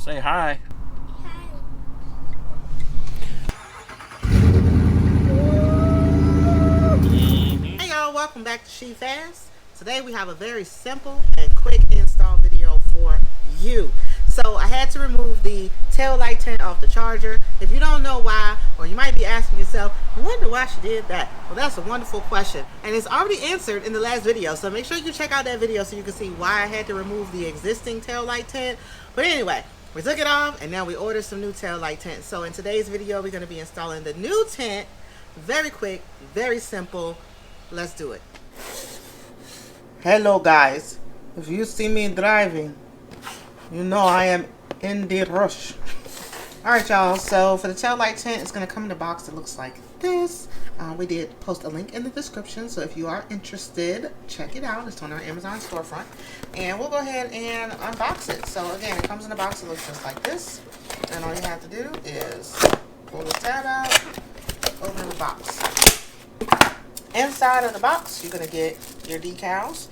Say hi. Hey y'all, welcome back to She Fast. Today we have a very simple and quick install video for you. So I had to remove the tail light tint off the charger. If you don't know why, or you might be asking yourself, I wonder why she did that. Well, that's a wonderful question, and it's already answered in the last video. So make sure you check out that video so you can see why I had to remove the existing tail light tint. But anyway, we took it off and now we ordered some new tail light tint. So in today's video, we're going to be installing the new tint. Very quick, very simple. Let's do it. Hello guys, if you see me driving, you know I am in the rush. Alright y'all, so for the tail light tint, it's going to come in a box that looks like this. We did post a link in the description, so if you are interested, check it out. It's on our Amazon storefront. And we'll go ahead and unbox it. So again, it comes in a box that looks just like this. And all you have to do is pull the tab out, open the box. Inside of the box, you're going to get your decals.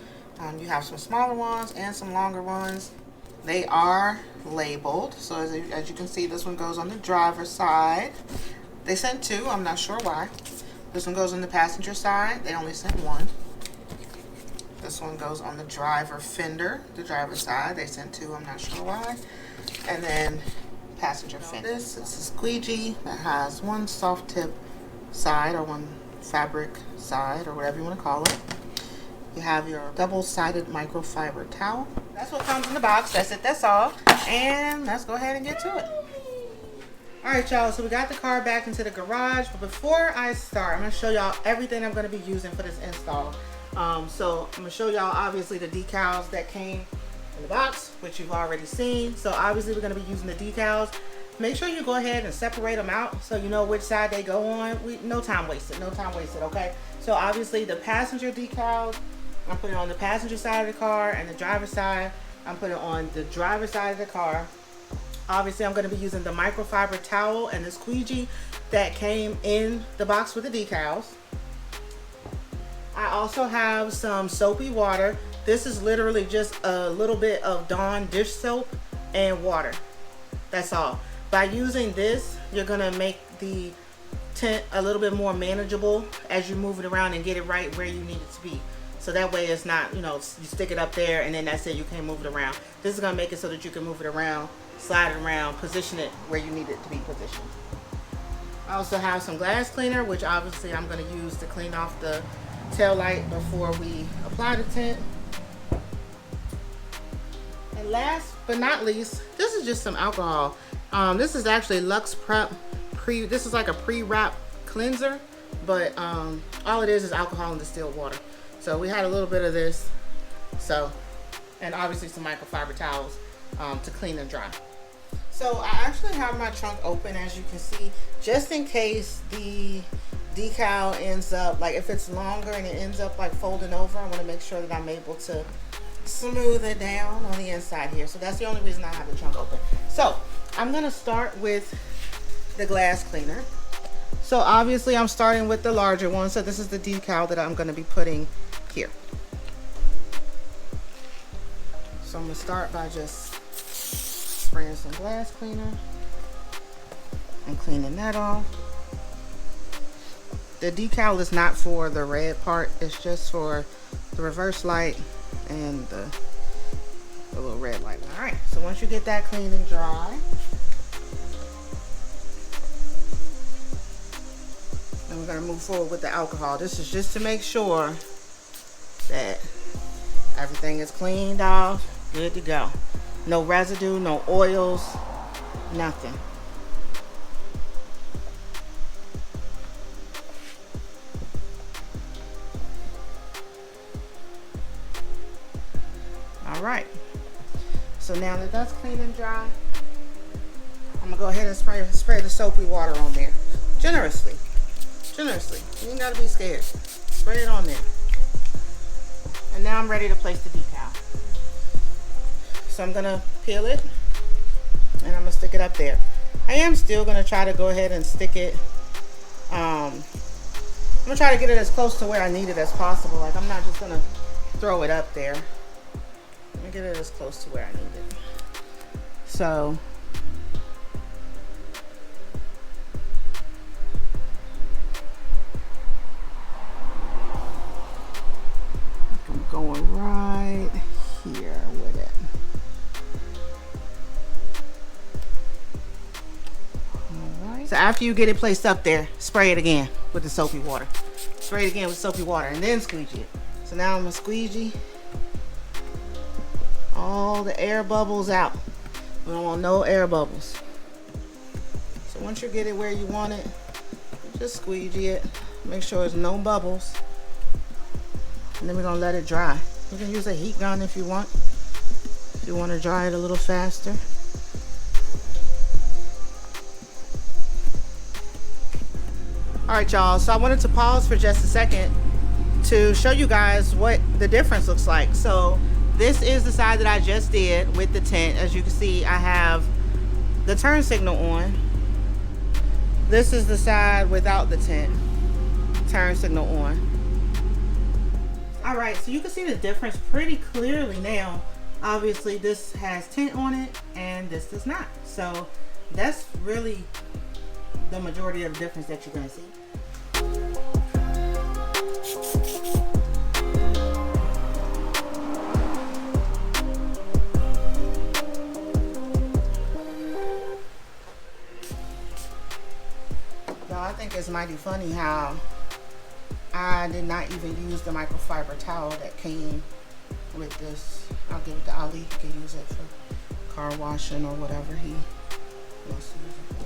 You have some smaller ones and some longer ones. They are labeled. So as you can see, this one goes on the driver's side. They sent two. I'm not sure why. This one goes on the passenger side. They only sent one. This one goes on the driver fender, the driver's side. They sent two. I'm not sure why. And then passenger fender. This is a squeegee that has one soft tip side, or one fabric side, or whatever you want to call it. You have your double-sided microfiber towel. That's what comes in the box. That's it. That's all. And let's go ahead and get to it. Alright y'all, so we got the car back into the garage, but before I start, I'm going to show y'all everything I'm going to be using for this install. So I'm going to show y'all obviously the decals that came in the box, which you've already seen. So obviously we're going to be using the decals. Make sure you go ahead and separate them out so you know which side they go on. No time wasted, okay? So obviously the passenger decals, I'm putting on the passenger side of the car, and the driver's side, I'm putting on the driver's side of the car. Obviously I'm going to be using the microfiber towel and the squeegee that came in the box with the decals. I also have some soapy water. This is literally just a little bit of Dawn dish soap and water. That's all. By using this, you're going to make the tint a little bit more manageable as you move it around and get it right where you need it to be. So that way it's not, you know, you stick it up there and then that's it, you can't move it around. This is going to make it so that you can move it around, slide it around, position it where you need it to be positioned. I also have some glass cleaner, which obviously I'm going to use to clean off the tail light before we apply the tint. And last but not least, this is just some alcohol. This is actually Lux Prep this is like a pre-wrap cleanser, but all it is alcohol and distilled water. So we had a little bit of this, and obviously some microfiber towels to clean and dry. So I actually have my trunk open, as you can see, just in case the decal ends up, like if it's longer and it ends up like folding over, I want to make sure that I'm able to smooth it down on the inside here. So that's the only reason I have the trunk open. So I'm going to start with the glass cleaner. So obviously I'm starting with the larger one. So this is the decal that I'm going to be putting here. So I'm going to start by just spraying some glass cleaner and cleaning that off. The decal is not for the red part, it's just for the reverse light and the little red light. Alright, so once you get that clean and dry, then we're going to move forward with the alcohol. This is just to make sure that everything is cleaned off, good to go. No residue, no oils, nothing. Alright, so now that that's clean and dry, I'm going to go ahead and spray the soapy water on there. Generously. You ain't got to be scared. Spray it on there. And now I'm ready to place the decal. So I'm going to peel it and I'm going to stick it up there. I am still going to try to go ahead and stick it. I'm going to try to get it as close to where I need it as possible. Like, I'm not just going to throw it up there. Let me get it as close to where I need it. So So after you get it placed up there, spray it again with the soapy water. Spray it again with soapy water and then squeegee it. So now I'm gonna squeegee all the air bubbles out. We don't want no air bubbles. So once you get it where you want it, just squeegee it. Make sure there's no bubbles. And then we're gonna let it dry. You can use a heat gun if you want. If you want to dry it a little faster. Alright y'all, so I wanted to pause for just a second to show you guys what the difference looks like. So this is the side that I just did with the tint. As you can see, I have the turn signal on. This is the side without the tint. Turn signal on. Alright, so you can see the difference pretty clearly now. Obviously this has tint on it and this does not. So that's really the majority of the difference that you're going to see. Y'all, I think it's mighty funny how I did not even use the microfiber towel that came with this. I'll give it to Ali. He can use it for car washing or whatever he wants to use it for.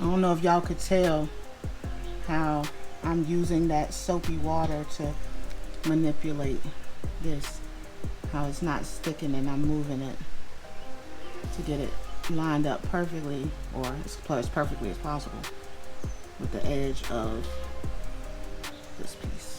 I don't know if y'all could tell how I'm using that soapy water to manipulate this, how it's not sticking and I'm moving it to get it lined up perfectly, or as perfectly as possible with the edge of this piece.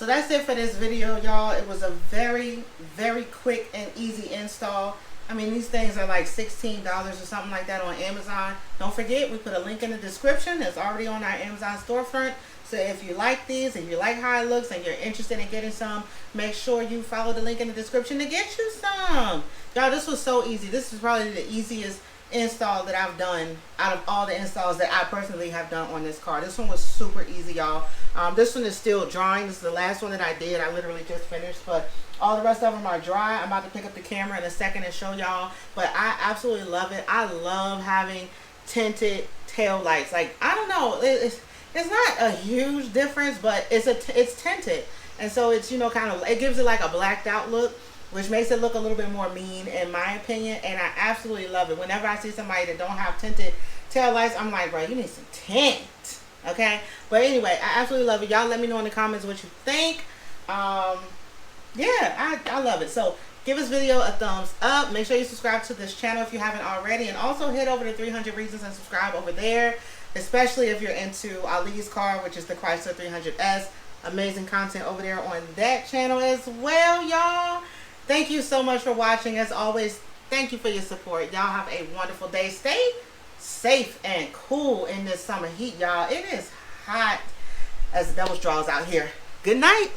That's it for this video, y'all. It was a very quick and easy install. I mean, these things are like $16 or something like that on Amazon. Don't forget, we put a link in the description. It's already on our Amazon storefront. So if you like these, if you like how it looks and you're interested in getting some, make sure you follow the link in the description to get you some. Y'all, this was so easy. This is probably the easiest install that I've done out of all the installs that I personally have done on this car. This one was super easy, y'all. This one is still drying. This is the last one that I did. I literally just finished, but all the rest of them are dry. I'm about to pick up the camera in a second and show y'all, but I absolutely love it. I love having tinted tail lights. Like, I don't know, it's not a huge difference, but it's tinted, and so it's, you know, kind of, it gives it like a blacked out look, which makes it look a little bit more mean in my opinion, and I absolutely love it. Whenever I see somebody that don't have tinted tail lights, I'm like, bro, you need some tint, okay? But anyway, I absolutely love it. Y'all let me know in the comments what you think. Yeah, I love it. So give this video a thumbs up. Make sure you subscribe to this channel if you haven't already, and also head over to 300 Reasons and subscribe over there, especially if you're into Ali's car, which is the Chrysler 300S. Amazing content over there on that channel as well, y'all. Thank you so much for watching. As always, thank you for your support. Y'all have a wonderful day. Stay safe and cool in this summer heat, y'all. It is hot as the devil's draws out here. Good night.